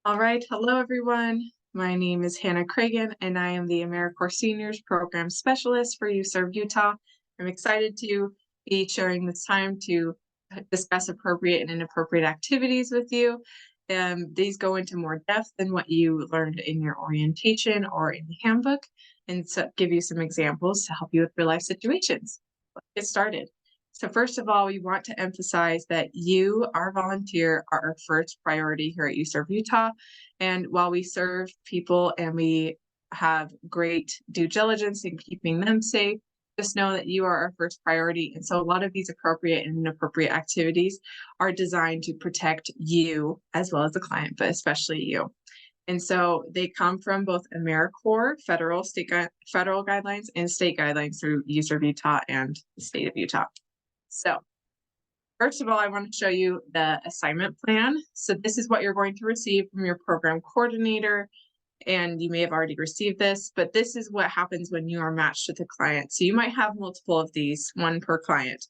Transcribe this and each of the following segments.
All right. Hello, everyone. My name is Hannah Cragen, and I am the AmeriCorps Seniors Program Specialist for UServe Utah. I'm excited to be sharing this time to discuss appropriate and inappropriate activities with you. These go into more depth than what you learned in your orientation or in the handbook, and so give you some examples to help you with real life situations. Let's get started. So first of all, we want to emphasize that you, our volunteer, are our first priority here at UServe Utah. And while we serve people and we have great due diligence in keeping them safe, just know that you are our first priority. And so a lot of these appropriate and inappropriate activities are designed to protect you as well as the client, but especially you. And so they come from both AmeriCorps, federal guidelines, and state guidelines through UServe Utah and the state of Utah. So first of all, I want to show you the assignment plan. So this is what you're going to receive from your program coordinator, and you may have already received this, but this is what happens when you are matched with a client. So you might have multiple of these, one per client.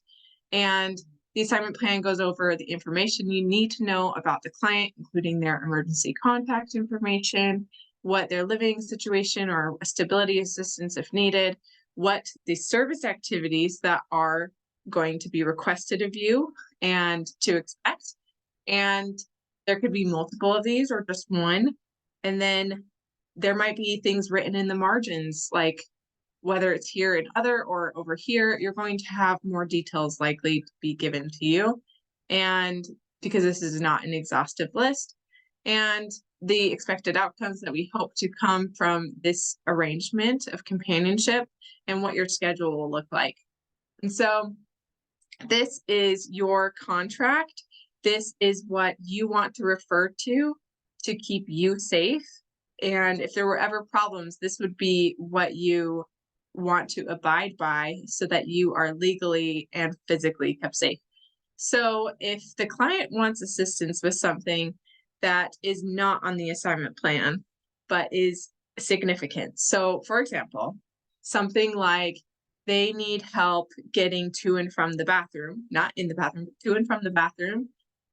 And the assignment plan goes over the information you need to know about the client, including their emergency contact information, what their living situation or stability assistance if needed, what the service activities that are going to be requested of you and to expect. And there could be multiple of these or just one. And then there might be things written in the margins, like whether it's here and other or over here, you're going to have more details likely to be given to you. And because this is not an exhaustive list, and the expected outcomes that we hope to come from this arrangement of companionship and what your schedule will look like. And so this is your contract. This is what you want to refer to keep you safe. And if there were ever problems, this would be what you want to abide by so that you are legally and physically kept safe. So if the client wants assistance with something that is not on the assignment plan, but is significant. So for example, something like they need help getting to and from the bathroom, not in the bathroom, but to and from the bathroom,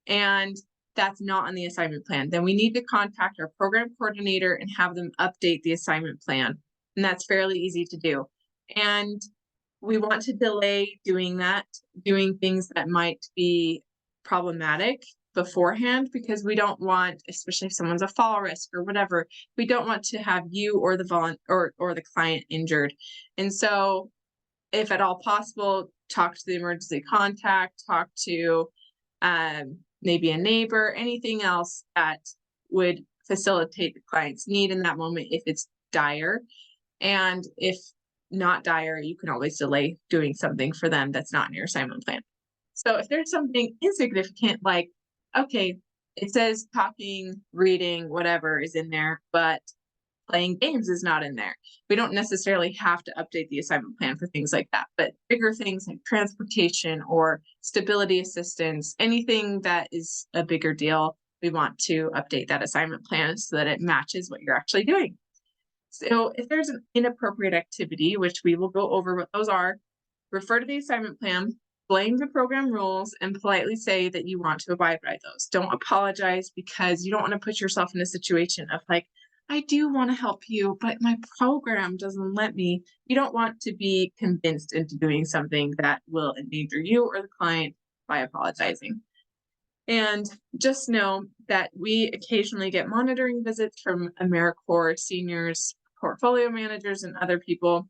and that's not on the assignment plan, then we need to contact our program coordinator and have them update the assignment plan. And that's fairly easy to do. And we want to delay doing that, doing things that might be problematic beforehand, because we don't want, especially if someone's a fall risk or whatever, we don't want to have you or the or the client injured. And so if at all possible, talk to the emergency contact, talk to maybe a neighbor, anything else that would facilitate the client's need in that moment if it's dire. And if not dire, you can always delay doing something for them that's not in your assignment plan. So if there's something insignificant, like, okay, it says talking, reading, whatever is in there, but playing games is not in there. We don't necessarily have to update the assignment plan for things like that, but bigger things like transportation or stability assistance, anything that is a bigger deal, we want to update that assignment plan so that it matches what you're actually doing. So if there's an inappropriate activity, which we will go over what those are, refer to the assignment plan, blame the program rules, and politely say that you want to abide by those. Don't apologize, because you don't want to put yourself in a situation of like, I do want to help you, but my program doesn't let me. You don't want to be convinced into doing something that will endanger you or the client by apologizing. And just know that we occasionally get monitoring visits from AmeriCorps seniors, portfolio managers, and other people.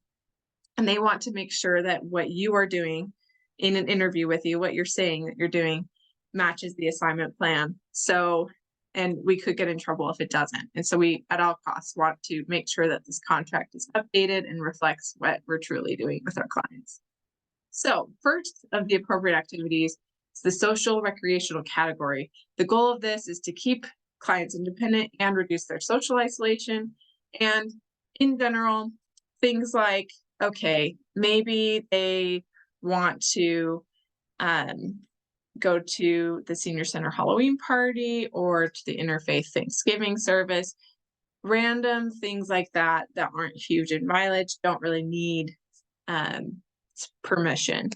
And they want to make sure that what you are doing in an interview with you, what you're saying that you're doing, matches the assignment plan. So, and we could get in trouble if it doesn't. And so we, at all costs, want to make sure that this contract is updated and reflects what we're truly doing with our clients. So first of the appropriate activities is the social recreational category. The goal of this is to keep clients independent and reduce their social isolation. And in general, things like, okay, maybe they want to go to the senior center Halloween party or to the interfaith Thanksgiving service. Random things like that aren't huge in mileage, don't really need permission.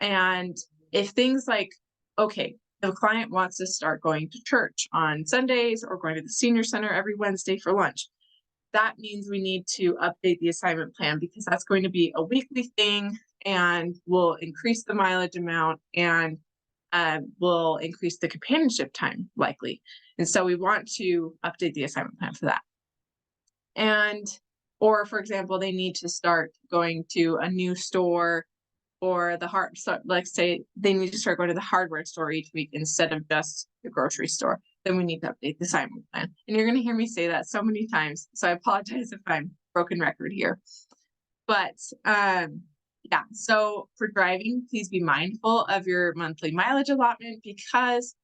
And if things like, okay, the client wants to start going to church on Sundays or going to the senior center every Wednesday for lunch. That means we need to update the assignment plan because that's going to be a weekly thing and will increase the mileage amount and will increase the companionship time likely. And so we want to update the assignment plan for that. And, or for example, they need to start going to a new store or so like say they need to start going to the hardware store each week instead of just the grocery store, then we need to update the assignment plan. And you're going to hear me say that so many times. So I apologize if I'm broken record here. But yeah, so for driving, please be mindful of your monthly mileage allotment because,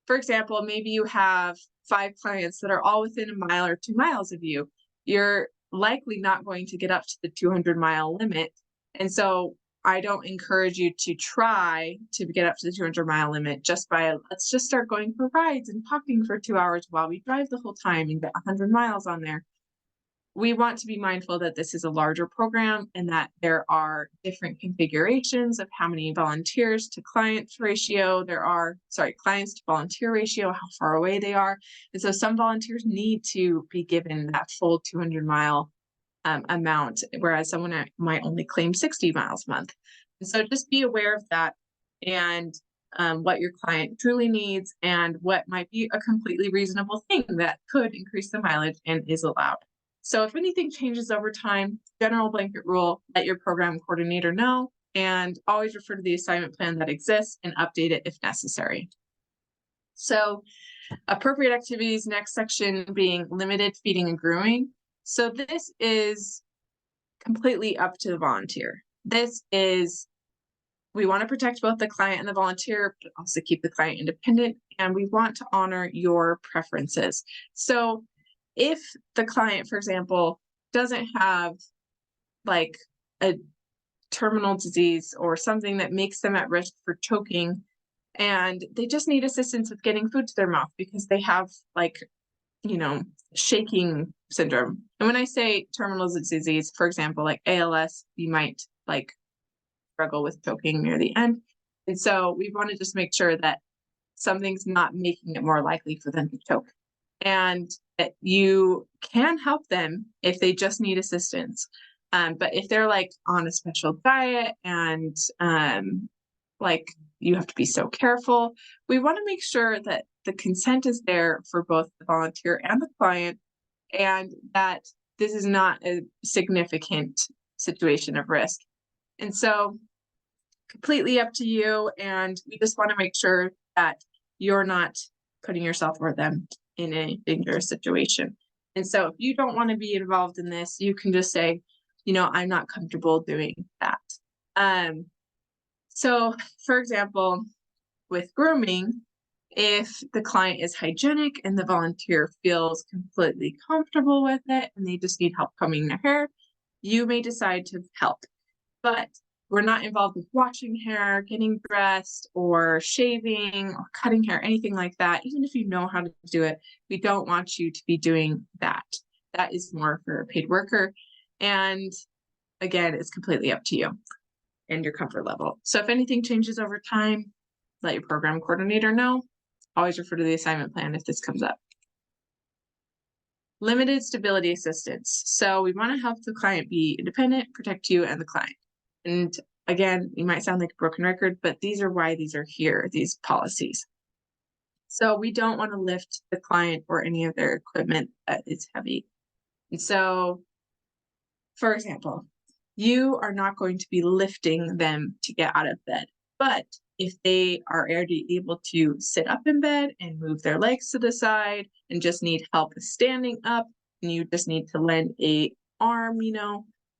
for example, maybe you have 5 clients that are all within a mile or 2 miles of you. You're likely not going to get up to the 200-mile limit. And so I don't encourage you to try to get up to the 200-mile limit just by, let's just start going for rides and talking for 2 hours while we drive the whole time and get 100 miles on there. We want to be mindful that this is a larger program and that there are different configurations of how many volunteers to clients ratio clients to volunteer ratio, how far away they are. And so some volunteers need to be given that full 200-mile amount, whereas someone might only claim 60 miles a month. And so just be aware of that and what your client truly needs and what might be a completely reasonable thing that could increase the mileage and is allowed. So if anything changes over time, general blanket rule, let your program coordinator know and always refer to the assignment plan that exists and update it if necessary. So appropriate activities, next section being limited feeding and grooming. So this is completely up to the volunteer. We want to protect both the client and the volunteer, but also keep the client independent, and we want to honor your preferences. So if the client, for example, doesn't have like a terminal disease or something that makes them at risk for choking, and they just need assistance with getting food to their mouth because they have shaking syndrome. And when I say terminal disease, for example, like ALS, you might struggle with choking near the end. And so we want to just make sure that something's not making it more likely for them to choke. And that you can help them if they just need assistance. But if they're on a special diet and you have to be so careful, we want to make sure that the consent is there for both the volunteer and the client, and that this is not a significant situation of risk. And so completely up to you. And we just want to make sure that you're not putting yourself or them in a dangerous situation. And so if you don't want to be involved in this, you can just say, I'm not comfortable doing that. So for example, with grooming, if the client is hygienic and the volunteer feels completely comfortable with it and they just need help combing their hair, you may decide to help. But we're not involved with washing hair, getting dressed, or shaving, or cutting hair, anything like that. Even if you know how to do it, we don't want you to be doing that. That is more for a paid worker. And again, it's completely up to you and your comfort level. So if anything changes over time, let your program coordinator know. Always refer to the assignment plan if this comes up. Limited stability assistance. So we want to help the client be independent, protect you and the client. And again, you might sound like a broken record, but these are why these are here, these policies. So we don't want to lift the client or any of their equipment that is heavy. And so, for example, you are not going to be lifting them to get out of bed. But if they are already able to sit up in bed and move their legs to the side and just need help standing up, and you just need to lend an arm,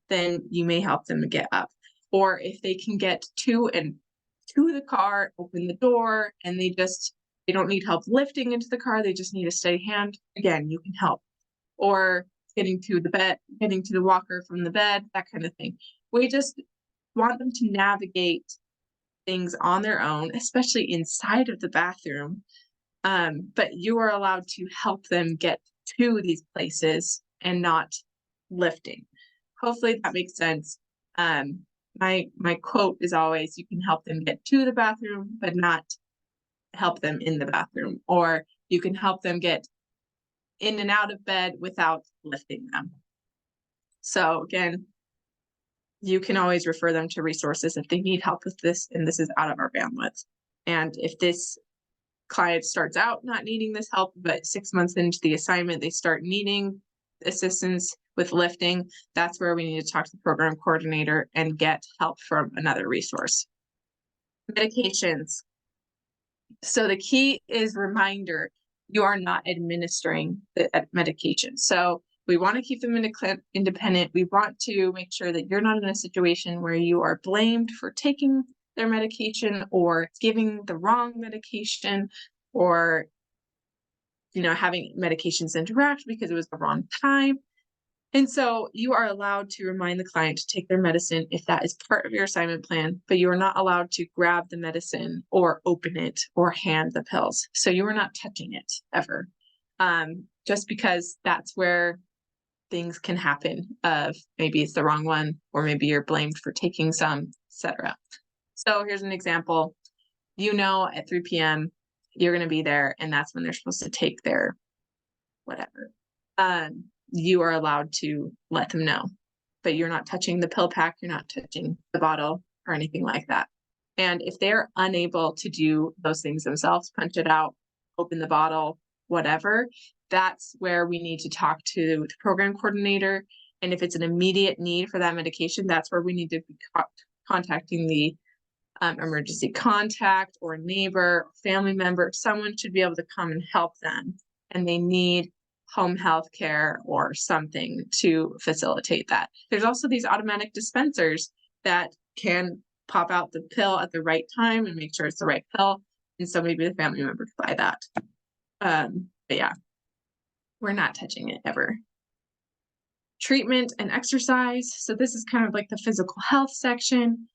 then you may help them get up. Or if they can get to the car, open the door, and they don't need help lifting into the car, they just need a steady hand, again, you can help. Or getting to the bed, getting to the walker from the bed, that kind of thing. We just want them to navigate things on their own, especially inside of the bathroom. But you are allowed to help them get to these places and not lifting. Hopefully that makes sense. My quote is always, you can help them get to the bathroom, but not help them in the bathroom, or you can help them get in and out of bed without lifting them. So again, you can always refer them to resources if they need help with this, and this is out of our bandwidth. And if this client starts out not needing this help, but 6 months into the assignment, they start needing assistance with lifting, that's where we need to talk to the program coordinator and get help from another resource. Medications. So the key is reminder, you are not administering the medication. So we want to keep them independent. We want to make sure that you're not in a situation where you are blamed for taking their medication or giving the wrong medication, or having medications interact because it was the wrong time. And so you are allowed to remind the client to take their medicine if that is part of your assignment plan, but you are not allowed to grab the medicine or open it or hand the pills. So you are not touching it ever, just because that's where things can happen of maybe it's the wrong one, or maybe you're blamed for taking some, etc. So here's an example. At 3 p.m. you're going to be there, and that's when they're supposed to take their whatever. You are allowed to let them know, but you're not touching the pill pack, you're not touching the bottle or anything like that. And if they're unable to do those things themselves, punch it out, open the bottle, whatever, that's where we need to talk to the program coordinator. And if it's an immediate need for that medication, that's where we need to be contacting the emergency contact or neighbor, family member. Someone should be able to come and help them, and they need home health care or something to facilitate that. There's also these automatic dispensers that can pop out the pill at the right time and make sure it's the right pill. And so maybe the family member could buy that. But yeah, we're not touching it ever. Treatment and exercise. So this is kind of like the physical health section.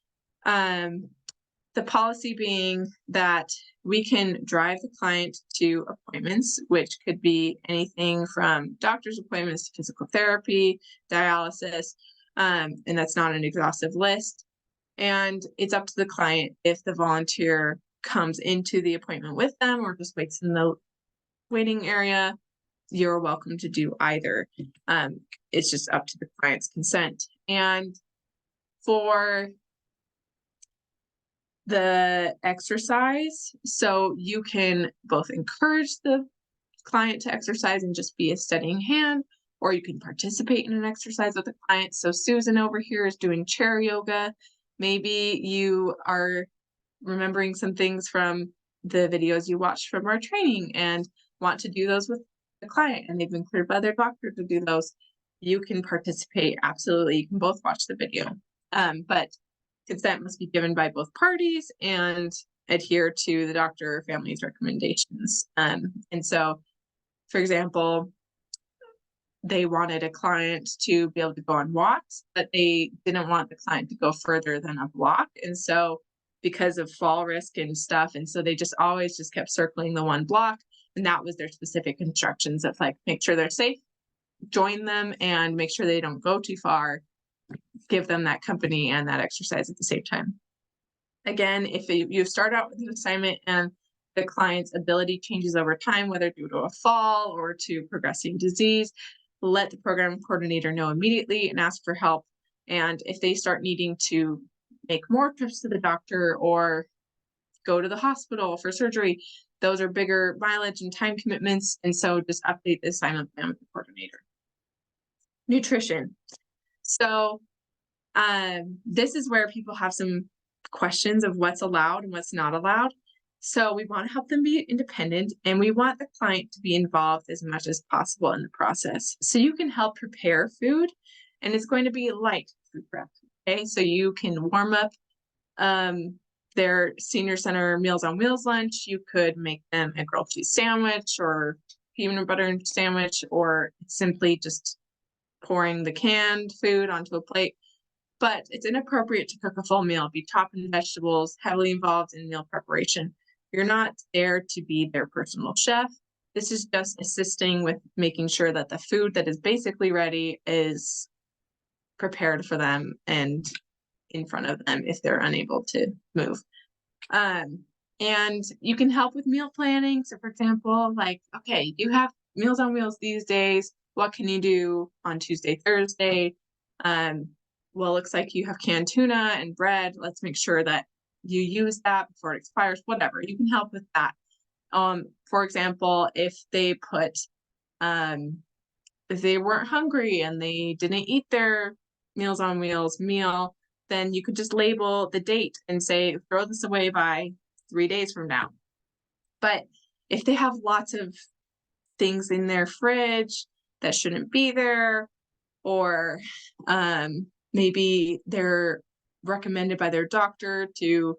The policy being that we can drive the client to appointments, which could be anything from doctor's appointments to physical therapy, dialysis, and that's not an exhaustive list. And it's up to the client if the volunteer comes into the appointment with them or just waits in the waiting area. You're welcome to do either. It's just up to the client's consent. And for the exercise, so you can both encourage the client to exercise and just be a steadying hand, or you can participate in an exercise with the client. So Susan over here is doing chair yoga. Maybe you are remembering some things from the videos you watched from our training and want to do those with the client, and they've been cleared by their doctor to do those. You can participate, absolutely. You can both watch the video, but consent must be given by both parties and adhere to the doctor or family's recommendations. And so, for example, they wanted a client to be able to go on walks, but they didn't want the client to go further than a block. And so because of fall risk and stuff, and so they just always just kept circling the one block. And that was their specific instructions of like, make sure they're safe, join them, and make sure they don't go too far. Give them that company and that exercise at the same time. Again, if you start out with an assignment and the client's ability changes over time, whether due to a fall or to progressing disease, let the program coordinator know immediately and ask for help. And if they start needing to make more trips to the doctor or go to the hospital for surgery, those are bigger mileage and time commitments. And so just update the assignment plan with the coordinator. Nutrition. So this is where people have some questions of what's allowed and what's not allowed. So we want to help them be independent, and we want the client to be involved as much as possible in the process. So you can help prepare food, and it's going to be light food prep. Okay, so you can warm up their senior center Meals on Wheels lunch. You could make them a grilled cheese sandwich or peanut butter sandwich, or simply just pouring the canned food onto a plate. But it's inappropriate to cook a full meal, be topped in vegetables, heavily involved in meal preparation. You're not there to be their personal chef. This is just assisting with making sure that the food that is basically ready is prepared for them and in front of them if they're unable to move. And you can help with meal planning. So, for example, like, okay, you have Meals on Wheels these days. What can you do on Tuesday, Thursday? Um, well, it looks like you have canned tuna and bread. Let's make sure that you use that before it expires, whatever. You can help with that. For example, um, if they weren't hungry and they didn't eat their Meals on Wheels meal, then you could just label the date and say, throw this away by 3 days from now. But if they have lots of things in their fridge that shouldn't be there, or maybe they're recommended by their doctor to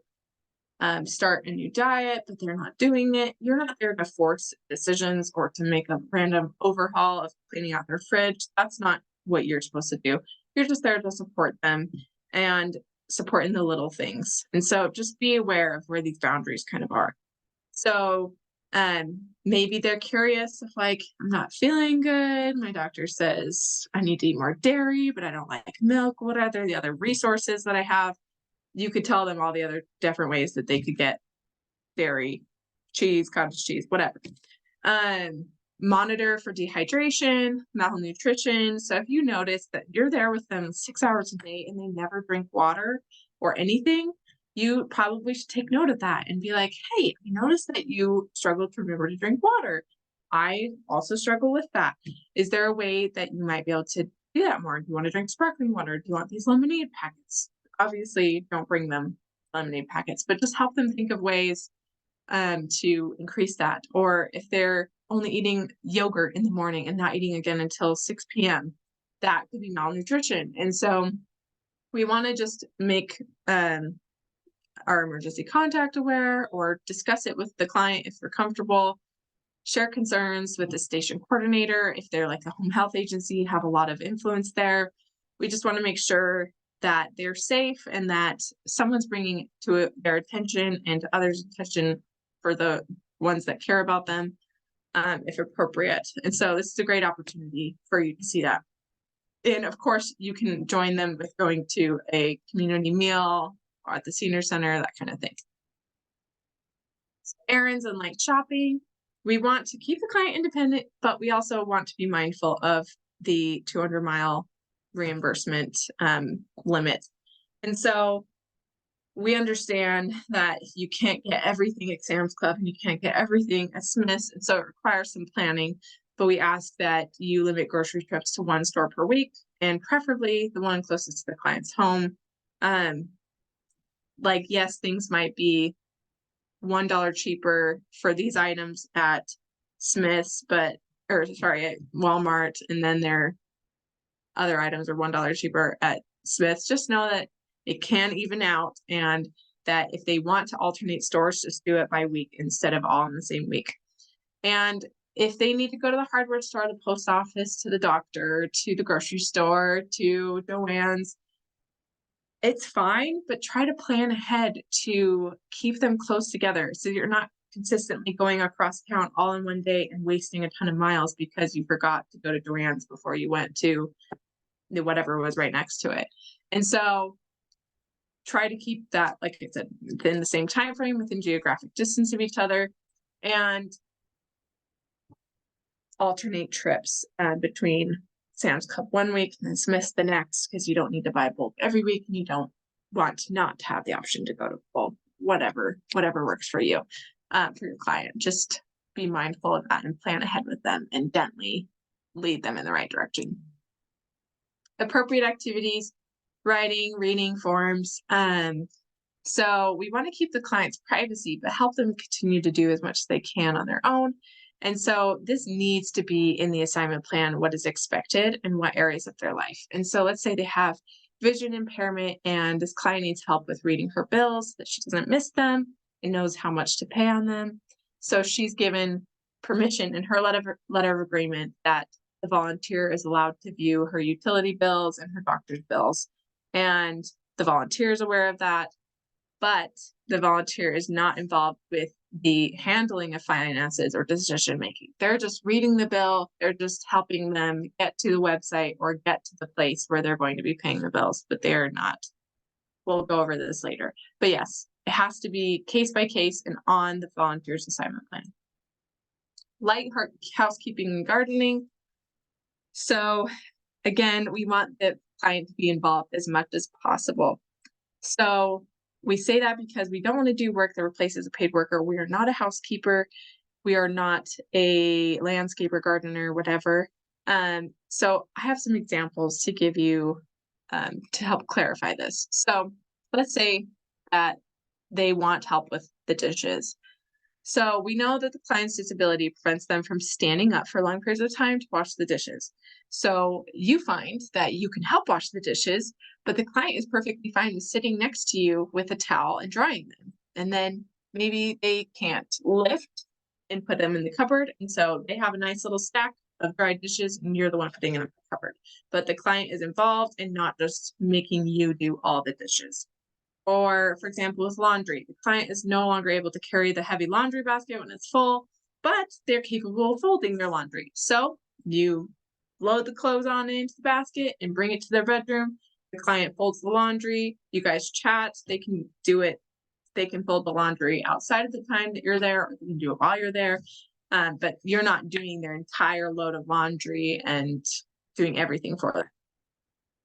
start a new diet, but they're not doing it, you're not there to force decisions or to make a random overhaul of cleaning out their fridge. That's not what you're supposed to do. You're just there to support them and support in the little things. And so just be aware of where these boundaries kind of are. So maybe they're curious if, like, I'm not feeling good. My doctor says I need to eat more dairy, but I don't like milk. What are the other resources that I have? You could tell them all the other different ways that they could get dairy, cheese, cottage cheese, whatever. Monitor for dehydration, malnutrition. So if you notice that you're there with them 6 hours a day and they never drink water or anything, you probably should take note of that and be like, hey, I noticed that you struggle to remember to drink water. I also struggle with that. Is there a way that you might be able to do that more? Do you want to drink sparkling water? Do you want these lemonade packets? Obviously, don't bring them lemonade packets, but just help them think of ways to increase that. Or if they're only eating yogurt in the morning and not eating again until 6 p.m., that could be malnutrition. And so we want to just make our emergency contact aware or discuss it with the client if they're comfortable. Share concerns with the station coordinator if they're like a home health agency, have a lot of influence there. We just want to make sure that they're safe and that someone's bringing it to their attention and to others' attention for the ones that care about them, if appropriate. And so this is a great opportunity for you to see that. And of course, you can join them with going to a community meal or at the senior center, that kind of thing. So errands and light shopping. We want to keep the client independent, but we also want to be mindful of the 200-mile reimbursement limit. And so we understand that you can't get everything at Sam's Club and you can't get everything at Smith's. And so it requires some planning, but we ask that you limit grocery trips to one store per week and preferably the one closest to the client's home. Like, yes, things might be $1 cheaper for these items at Smith's, at Walmart, and then their other items are $1 cheaper at Smith's. Just know that it can even out, and that if they want to alternate stores, just do it by week instead of all in the same week. And if they need to go to the hardware store, the post office, to the doctor, to the grocery store, to Joann's, it's fine, but try to plan ahead to keep them close together so you're not consistently going across town all in one day and wasting a ton of miles because you forgot to go to Joann's before you went to whatever was right next to it. And so try to keep that, like I said, within the same time frame, within geographic distance of each other, and alternate trips between Sam's Club one week and then Smith's the next, because you don't need to buy bulk every week and you don't want to not have the option to go to bulk, whatever works for you, for your client. Just be mindful of that and plan ahead with them and gently lead them in the right direction. Appropriate activities, writing, reading forms. So we want to keep the client's privacy, but help them continue to do as much as they can on their own. And so this needs to be in the assignment plan, what is expected and what areas of their life. And so let's say they have vision impairment and this client needs help with reading her bills, that she doesn't miss them and knows how much to pay on them. So she's given permission in her letter of agreement that the volunteer is allowed to view her utility bills and her doctor's bills. And the volunteer is aware of that, but the volunteer is not involved with the handling of finances or decision making. They're just reading the bill. They're just helping them get to the website or get to the place where they're going to be paying the bills, but they're not. We'll go over this later. But yes, It has to be case by case and on the volunteer's assignment plan. Light housekeeping and gardening. So again, we want the client to be involved as much as possible. So we say that because we don't want to do work that replaces a paid worker. We are not a housekeeper. We are not a landscaper, gardener, whatever. So I have some examples to give you to help clarify this. So let's say that they want help with the dishes. So we know that the client's disability prevents them from standing up for long periods of time to wash the dishes. So you find that you can help wash the dishes, but the client is perfectly fine with sitting next to you with a towel and drying them. And then maybe they can't lift and put them in the cupboard. And so they have a nice little stack of dried dishes and you're the one putting them in the cupboard. But the client is involved and not just making you do all the dishes. Or, for example, with laundry, the client is no longer able to carry the heavy laundry basket when it's full, but they're capable of folding their laundry. So you load the clothes on into the basket and bring it to their bedroom. The client folds the laundry. You guys chat. They can do it. They can fold the laundry outside of the time that you're there, or they can do it while you're there. But you're not doing their entire load of laundry and doing everything for them.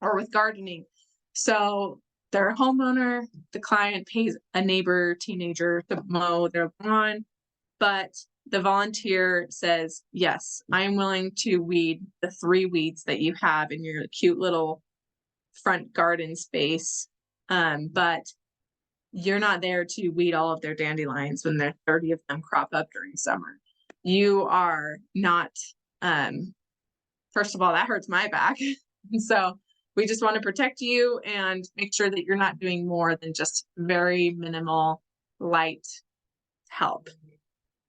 Or with gardening. So they're a homeowner, the client pays a neighbor teenager to mow their lawn, but the volunteer says, yes, I'm willing to weed the 3 weeds that you have in your cute little front garden space. But you're not there to weed all of their dandelions when there's 30 of them crop up during summer. You are not, first of all, that hurts my back. And so we just want to protect you and make sure that you're not doing more than just very minimal, light help.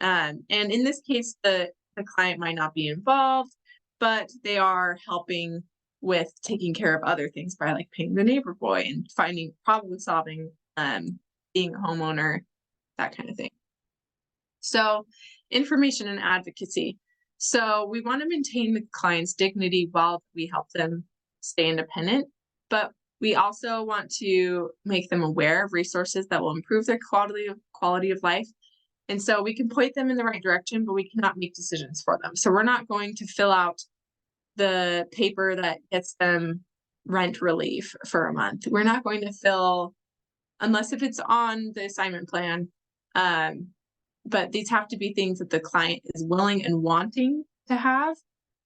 And in this case, the client might not be involved, but they are helping with taking care of other things by like paying the neighbor boy and finding, problem solving, being a homeowner, that kind of thing. So information and advocacy. So we want to maintain the client's dignity while we help them stay independent, but we also want to make them aware of resources that will improve their quality of life. And so we can point them in the right direction, but we cannot make decisions for them. So we're not going to fill out the paper that gets them rent relief for a month. We're not going to fill, unless if it's on the assignment plan. But these have to be things that the client is willing and wanting to have.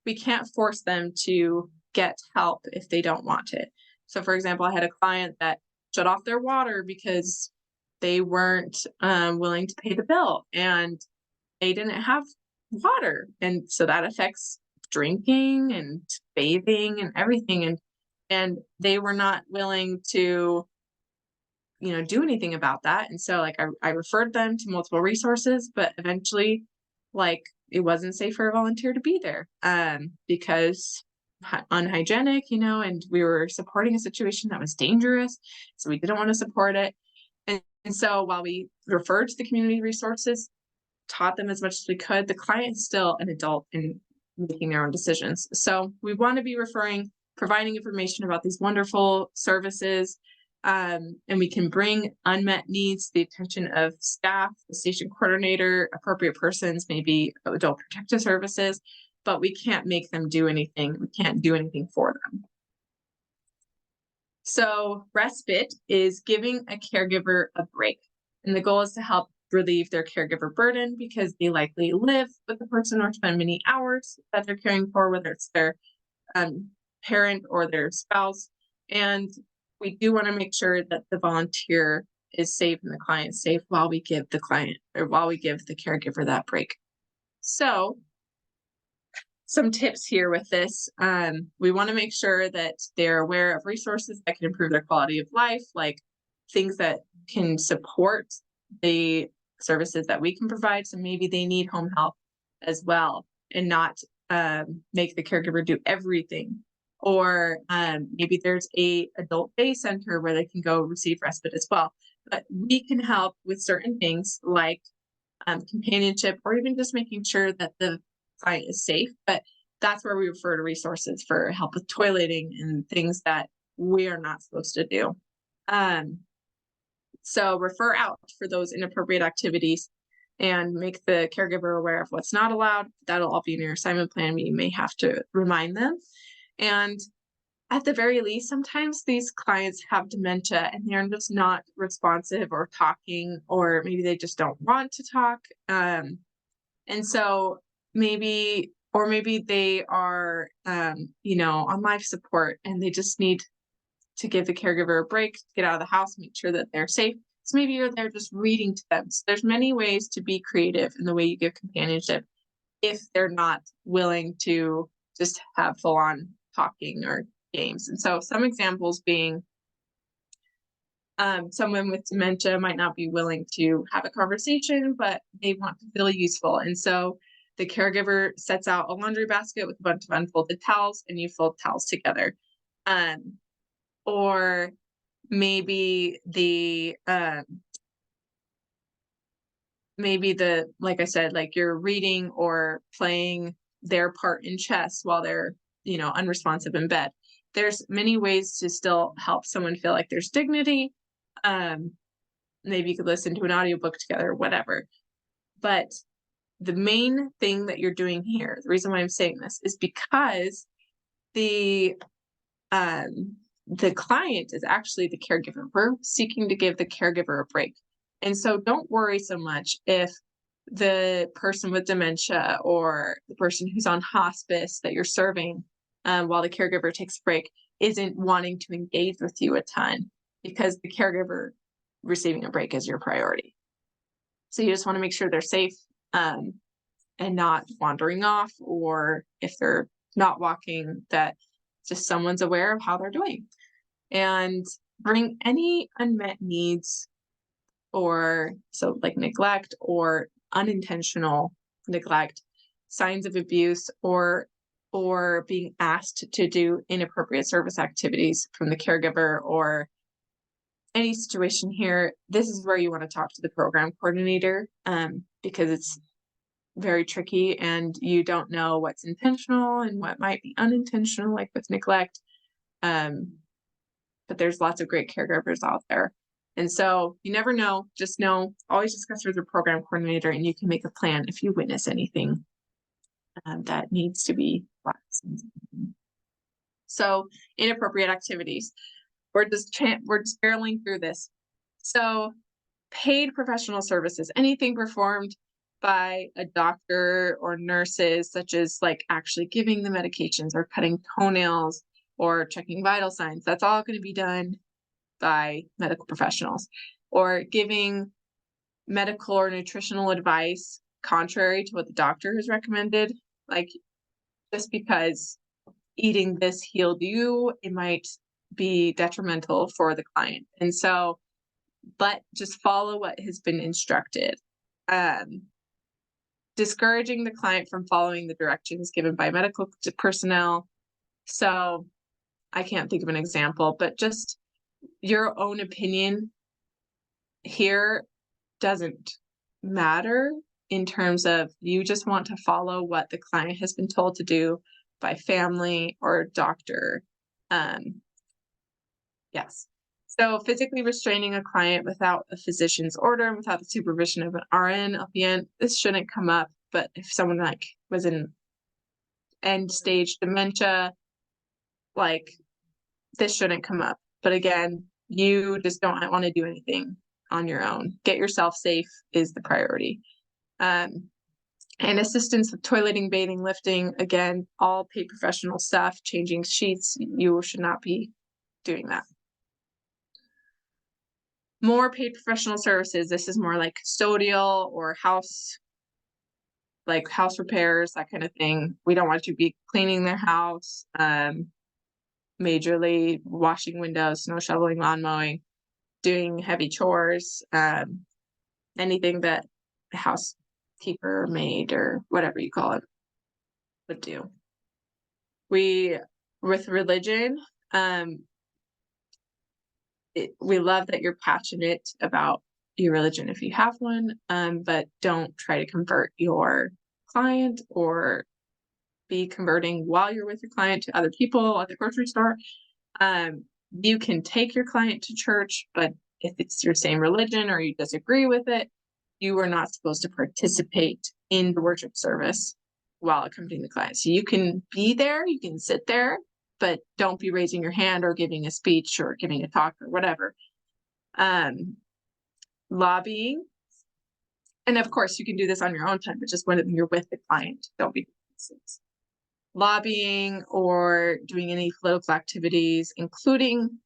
We can't force them to get help if they don't want it. So for example, I had a client that shut off their water because they weren't willing to pay the bill and they didn't have water. And so that affects drinking and bathing and everything. And they were not willing to, do anything about that. And so like I referred them to multiple resources, but eventually like it wasn't safe for a volunteer to be there because unhygienic, and we were supporting a situation that was dangerous. So we didn't want to support it. And so while we referred to the community resources, taught them as much as we could, the client is still an adult and making their own decisions. So we want to be providing information about these wonderful services. And we can bring unmet needs to the attention of staff, the station coordinator, appropriate persons, maybe adult protective services, but we can't make them do anything. We can't do anything for them. So respite is giving a caregiver a break. And the goal is to help relieve their caregiver burden because they likely live with the person or spend many hours that they're caring for, whether it's their parent or their spouse. And we do want to make sure that the volunteer is safe and the client is safe while we give the caregiver that break. So some tips here with this. We want to make sure that they're aware of resources that can improve their quality of life, like things that can support the services that we can provide. So maybe they need home help as well and not make the caregiver do everything. Or maybe there's a adult day center where they can go receive respite as well. But we can help with certain things like companionship or even just making sure that the client is safe. But that's where we refer to resources for help with toileting and things that we are not supposed to do. So refer out for those inappropriate activities and make the caregiver aware of what's not allowed. That'll all be in your assignment plan, but you may have to remind them. And at the very least, sometimes these clients have dementia and they're just not responsive or talking, or maybe they just don't want to talk. And so maybe they are, on life support and they just need to give the caregiver a break, get out of the house, make sure that they're safe. So maybe you're there just reading to them. So there's many ways to be creative in the way you give companionship if they're not willing to just have full on talking or games. And so some examples being someone with dementia might not be willing to have a conversation, but they want to feel useful. And so the caregiver sets out a laundry basket with a bunch of unfolded towels and you fold towels together. Or maybe like I said, like you're reading or playing their part in chess while they're, unresponsive in bed. There's many ways to still help someone feel like there's dignity. Maybe you could listen to an audiobook together, whatever. But the main thing that you're doing here, the reason why I'm saying this is because the client is actually the caregiver. We're seeking to give the caregiver a break. And so don't worry so much if the person with dementia or the person who's on hospice that you're serving while the caregiver takes a break isn't wanting to engage with you a ton, because the caregiver receiving a break is your priority. So you just want to make sure they're safe and not wandering off, or if they're not walking, that just someone's aware of how they're doing. And bring any unmet needs, or so like neglect or unintentional neglect, signs of abuse, or being asked to do inappropriate service activities from the caregiver, or any situation here. This is where you want to talk to the program coordinator, because it's very tricky and you don't know what's intentional and what might be unintentional, like with neglect. But there's lots of great caregivers out there. And so you never know, just know, always discuss with your program coordinator and you can make a plan if you witness anything that needs to be fixed. So inappropriate activities. We're just barreling through this. So paid professional services, anything performed by a doctor or nurses, such as like actually giving the medications or cutting toenails or checking vital signs. That's all going to be done by medical professionals. Or giving medical or nutritional advice contrary to what the doctor has recommended, like just because eating this healed you, it might be detrimental for the client. And so, but just follow what has been instructed. Discouraging the client from following the directions given by medical personnel. So I can't think of an example, but just your own opinion here doesn't matter in terms of you just want to follow what the client has been told to do by family or doctor. Yes. So physically restraining a client without a physician's order and without the supervision of an RN, LPN, this shouldn't come up. But if someone like was in end stage dementia, like this shouldn't come up. But again, you just don't want to do anything on your own. Get yourself safe is the priority. And assistance with toileting, bathing, lifting, again, all paid professional stuff, changing sheets, you should not be doing that. More paid professional services. This is more like custodial or house repairs, that kind of thing. We don't want you to be cleaning their house, majorly washing windows, snow shoveling, lawn mowing, doing heavy chores, anything that a housekeeper, maid, or whatever you call it would do. With religion, we love that you're passionate about your religion if you have one, but don't try to convert your client or be converting while you're with your client to other people at the grocery store. You can take your client to church, but if it's your same religion or you disagree with it, you are not supposed to participate in the worship service while accompanying the client. So you can be there, you can sit there, but don't be raising your hand or giving a speech or giving a talk or whatever. Lobbying. And of course, you can do this on your own time, but just when you're with the client, don't be doing this. Lobbying or doing any political activities, including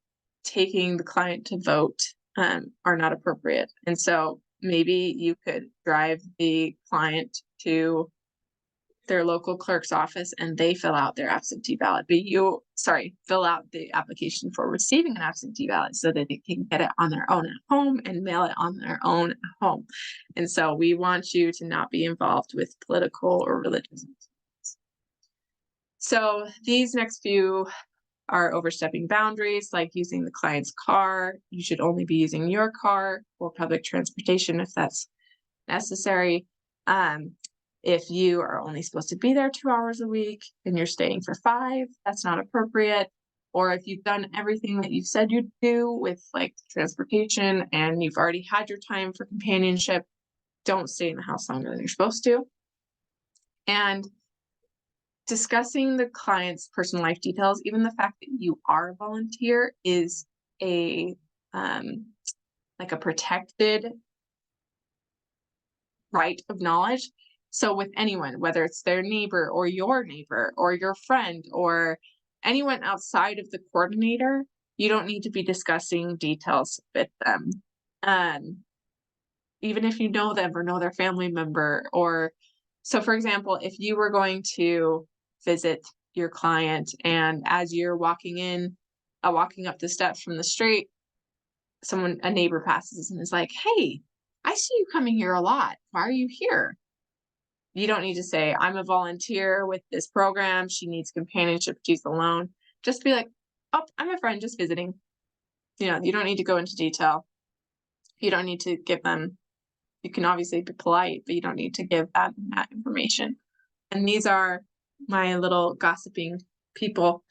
taking the client to vote, are not appropriate. And so maybe you could drive the client to their local clerk's office and they fill out their absentee ballot, but fill out the application for receiving an absentee ballot so that they can get it on their own at home and mail it on their own at home. And so we want you to not be involved with political or religious. So these next few are overstepping boundaries, like using the client's car. You should only be using your car or public transportation if that's necessary. If you are only supposed to be there 2 hours a week and you're staying for 5, that's not appropriate. Or if you've done everything that you said you'd do with like transportation and you've already had your time for companionship, don't stay in the house longer than you're supposed to. And discussing the client's personal life details, even the fact that you are a volunteer, is a like a protected right of knowledge. So with anyone, whether it's their neighbor or your friend or anyone outside of the coordinator, you don't need to be discussing details with them. Even if you know them or know their family member. Or so, for example, if you were going to visit your client and as you're walking up the steps from the street, a neighbor passes and is like, "Hey, I see you coming here a lot. Why are you here?" You don't need to say, "I'm a volunteer with this program. She needs companionship. She's alone." Just be like, "Oh, I'm a friend just visiting." You don't need to go into detail. You don't need to give them, you can obviously be polite, but you don't need to give that information. And these are my little gossiping people.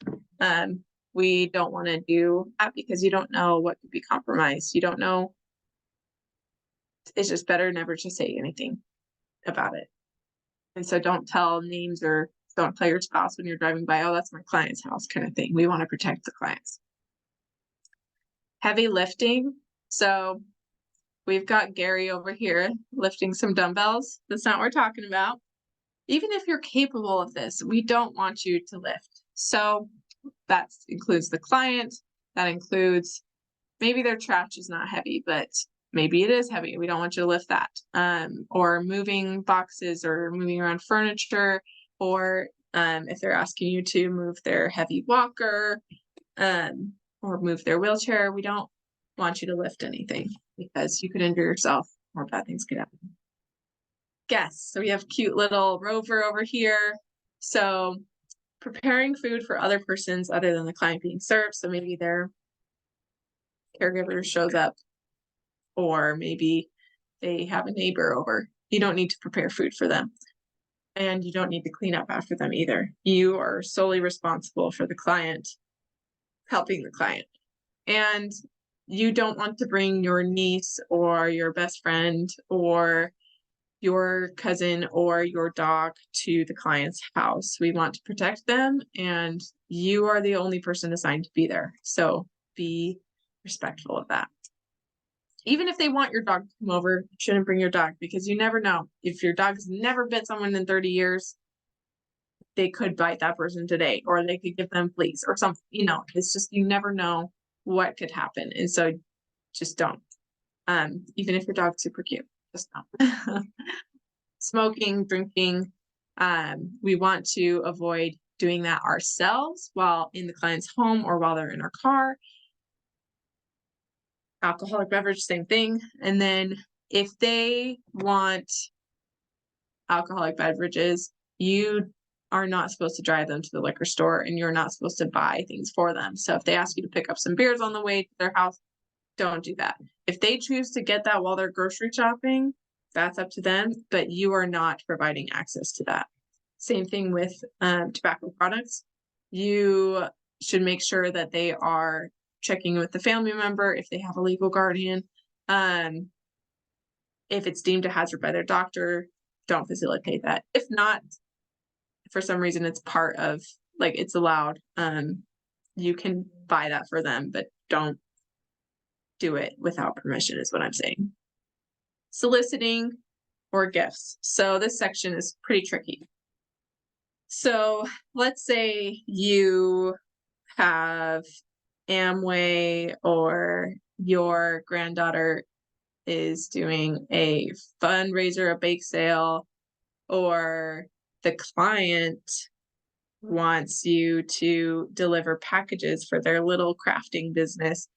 We don't want to do that because you don't know what could be compromised. You don't know. It's just better never to say anything about it. And so don't tell names or don't tell your spouse when you're driving by, "Oh, that's my client's house," kind of thing. We want to protect the clients. Heavy lifting. So we've got Gary over here lifting some dumbbells. That's not what we're talking about. Even if you're capable of this, we don't want you to lift. So that includes the client. That includes maybe their trash is not heavy, but maybe it is heavy. We don't want you to lift that. Or moving boxes or moving around furniture, or if they're asking you to move their heavy walker or move their wheelchair, we don't want you to lift anything because you could injure yourself or bad things could happen. Guests. So we have cute little Rover over here. So preparing food for other persons other than the client being served. So maybe their caregiver shows up, or maybe they have a neighbor over. You don't need to prepare food for them. And you don't need to clean up after them either. You are solely responsible for the client, helping the client. And you don't want to bring your niece or your best friend or your cousin or your dog to the client's house. We want to protect them, and you are the only person assigned to be there. So be respectful of that. Even if they want your dog to come over, you shouldn't bring your dog, because you never know. If your dog's never bit someone in 30 years, they could bite that person today, or they could give them fleas or something. It's just, you never know what could happen. And so just don't. Even if your dog's super cute, just don't. Smoking, drinking. We want to avoid doing that ourselves while in the client's home or while they're in our car. Alcoholic beverage, same thing. And then if they want alcoholic beverages, you are not supposed to drive them to the liquor store, and you're not supposed to buy things for them. So if they ask you to pick up some beers on the way to their house, don't do that. If they choose to get that while they're grocery shopping, that's up to them, but you are not providing access to that. Same thing with tobacco products. You should make sure that they are checking with the family member if they have a legal guardian. If it's deemed a hazard by their doctor, don't facilitate that. If not, for some reason it's part of, like, it's allowed, you can buy that for them, but don't do it without permission is what I'm saying. Soliciting or gifts. So this section is pretty tricky. So let's say you have Amway, or your granddaughter is doing a fundraiser, a bake sale, or the client wants you to deliver packages for their little crafting business.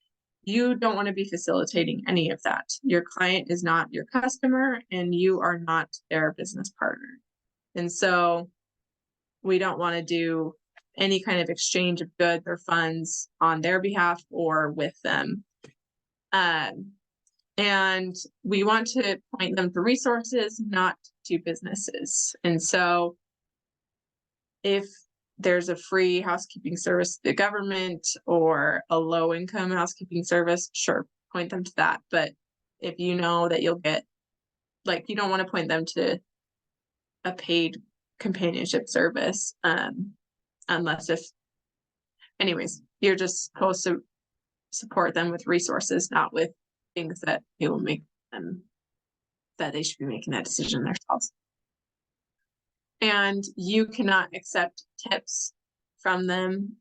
You don't want to be facilitating any of that. Your client is not your customer, and you are not their business partner. And so we don't want to do any kind of exchange of goods or funds on their behalf or with them. And we want to point them to resources, not to businesses. And so if there's a free housekeeping service to the government or a low-income housekeeping service, sure, point them to that. But if you know that you'll get, like, you don't want to point them to a paid companionship service, unless anyways, you're just supposed to support them with resources, not with things that it will make them, that they should be making that decision themselves. And you cannot accept tips from them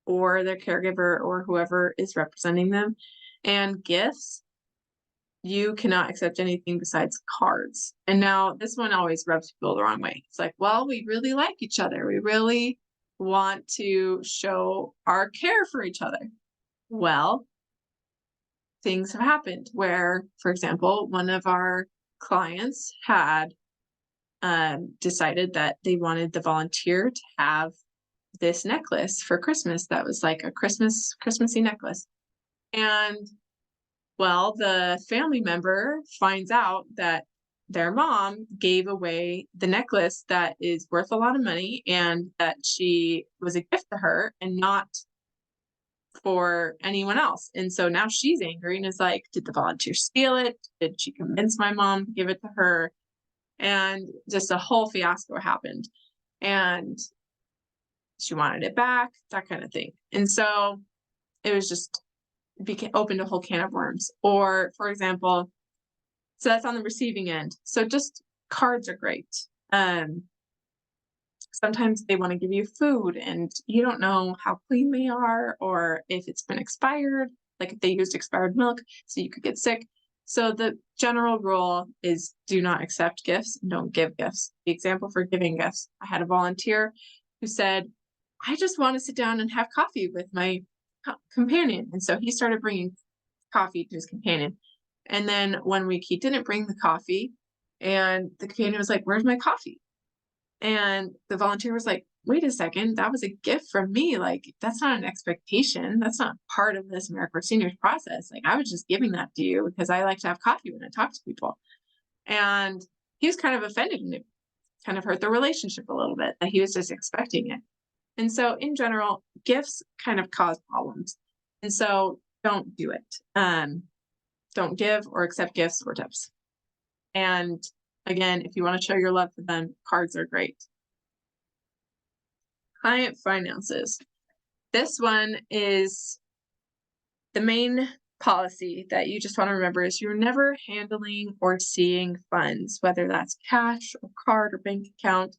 or their caregiver or whoever is representing them. And gifts, you cannot accept anything besides cards. And now this one always rubs people the wrong way. It's like, well, we really like each other. We really want to show our care for each other. Well, things have happened where, for example, one of our clients had decided that they wanted the volunteer to have this necklace for Christmas that was like a Christmassy necklace. And well, the family member finds out that their mom gave away the necklace that is worth a lot of money, and that she was a gift to her and not for anyone else. And so now she's angry and is like, did the volunteer steal it? Did she convince my mom to give it to her? And just a whole fiasco happened. And she wanted it back, that kind of thing. And so it was just opened a whole can of worms. Or, for example, so that's on the receiving end. So just cards are great. Sometimes they want to give you food and you don't know how clean they are, or if it's been expired, like if they used expired milk, so you could get sick. So the general rule is do not accept gifts and don't give gifts. The example for giving gifts, I had a volunteer who said, I just want to sit down and have coffee with my companion. And so he started bringing coffee to his companion. And then one week he didn't bring the coffee, and the companion was like, where's my coffee? And the volunteer was like, wait a second, that was a gift from me. Like, that's not an expectation. That's not part of this AmeriCorps Seniors process. Like, I was just giving that to you because I like to have coffee when I talk to people. And he was kind of offended, and it kind of hurt the relationship a little bit that he was just expecting it. And so in general, gifts kind of cause problems. And so don't do it. Don't give or accept gifts or tips. And again, if you want to show your love for them, cards are great. Client finances. This one is the main policy that you just want to remember is you're never handling or seeing funds, whether that's cash or card or bank account,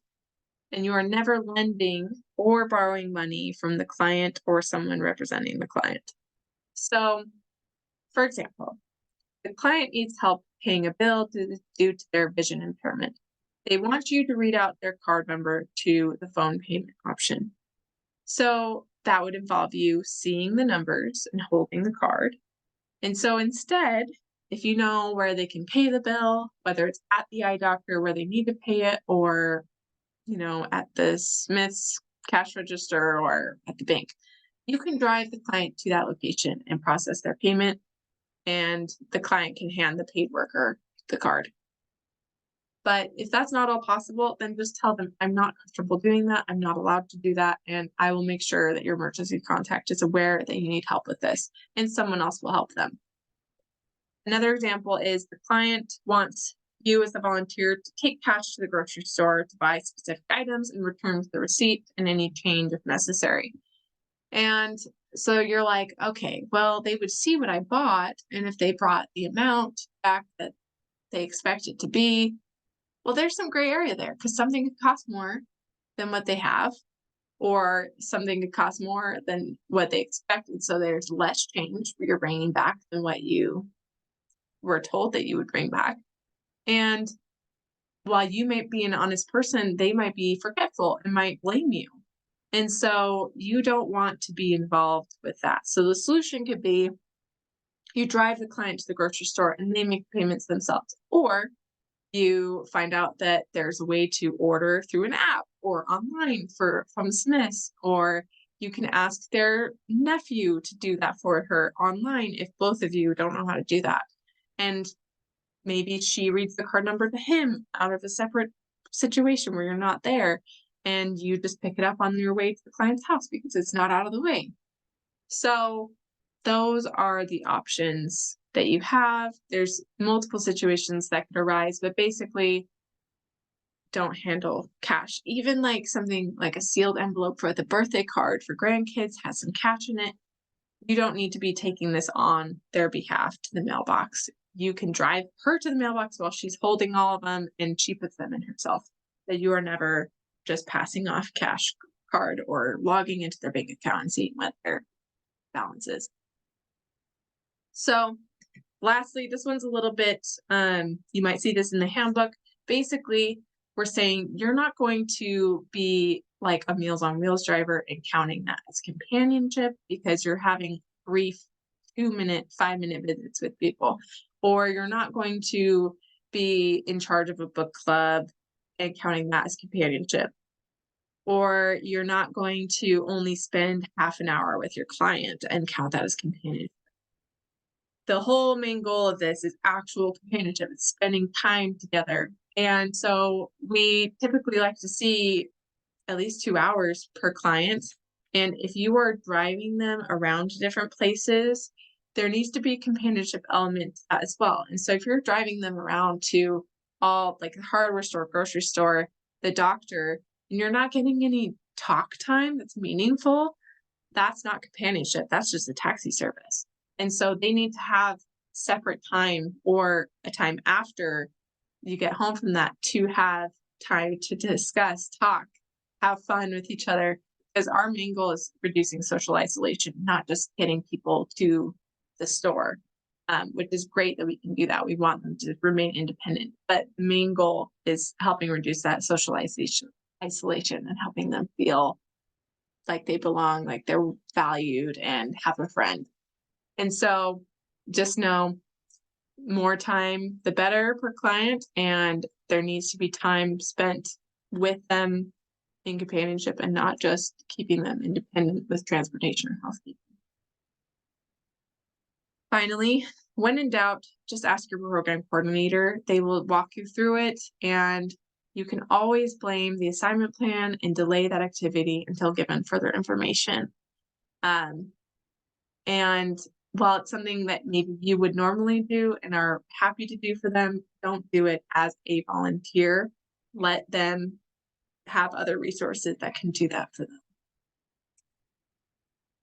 and you are never lending or borrowing money from the client or someone representing the client. So, for example, the client needs help paying a bill due to their vision impairment. They want you to read out their card number to the phone payment option. So that would involve you seeing the numbers and holding the card. And so instead, if you know where they can pay the bill, whether it's at the eye doctor where they need to pay it, or at the Smith's cash register or at the bank, you can drive the client to that location and process their payment, and the client can hand the paid worker the card. But if that's not all possible, then just tell them, I'm not comfortable doing that. I'm not allowed to do that. And I will make sure that your emergency contact is aware that you need help with this, and someone else will help them. Another example is the client wants you as the volunteer to take cash to the grocery store to buy specific items and return with the receipt and any change if necessary. And so you're like, okay, well, they would see what I bought. And if they brought the amount back that they expect it to be, well, there's some gray area there because something could cost more than what they have, or something could cost more than what they expected. So there's less change you're bringing back than what you were told that you would bring back. And while you might be an honest person, they might be forgetful and might blame you. And so you don't want to be involved with that. So the solution could be you drive the client to the grocery store and they make payments themselves. Or you find out that there's a way to order through an app or online from Smith's, or you can ask their nephew to do that for her online if both of you don't know how to do that. And maybe she reads the card number to him out of a separate situation where you're not there, and you just pick it up on your way to the client's house because it's not out of the way. So those are the options that you have. There's multiple situations that could arise, but basically don't handle cash. Even like something like a sealed envelope for the birthday card for grandkids has some cash in it. You don't need to be taking this on their behalf to the mailbox. You can drive her to the mailbox while she's holding all of them and she puts them in herself. That you are never just passing off cash card or logging into their bank account and seeing what their balance is. So lastly, this one's a little bit, you might see this in the handbook. Basically, we're saying you're not going to be like a Meals on Wheels driver and counting that as companionship because you're having brief 2-minute, 5-minute visits with people. Or you're not going to be in charge of a book club and counting that as companionship. Or you're not going to only spend half an hour with your client and count that as companionship. The whole main goal of this is actual companionship. It's spending time together. And so we typically like to see at least 2 hours per client. And if you are driving them around to different places, there needs to be a companionship element to that as well. And so if you're driving them around to all like the hardware store, grocery store, the doctor, and you're not getting any talk time that's meaningful, that's not companionship. That's just a taxi service. And so they need to have separate time or a time after you get home from that to have time to discuss, talk, have fun with each other. Because our main goal is reducing social isolation, not just getting people to the store, which is great that we can do that. We want them to remain independent. But the main goal is helping reduce that social isolation and helping them feel like they belong, like they're valued and have a friend. And so just know more time, the better per client, and there needs to be time spent with them in companionship and not just keeping them independent with transportation or housekeeping. Finally, when in doubt, just ask your program coordinator. They will walk you through it, and you can always blame the assignment plan and delay that activity until given further information. And while it's something that maybe you would normally do and are happy to do for them, don't do it as a volunteer. Let them have other resources that can do that for them.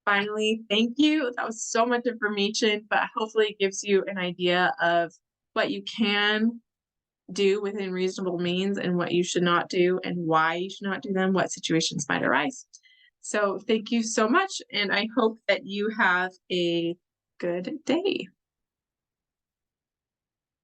Finally, thank you. That was so much information, but hopefully it gives you an idea of what you can do within reasonable means and what you should not do and why you should not do them, what situations might arise. So thank you so much, and I hope that you have a good day.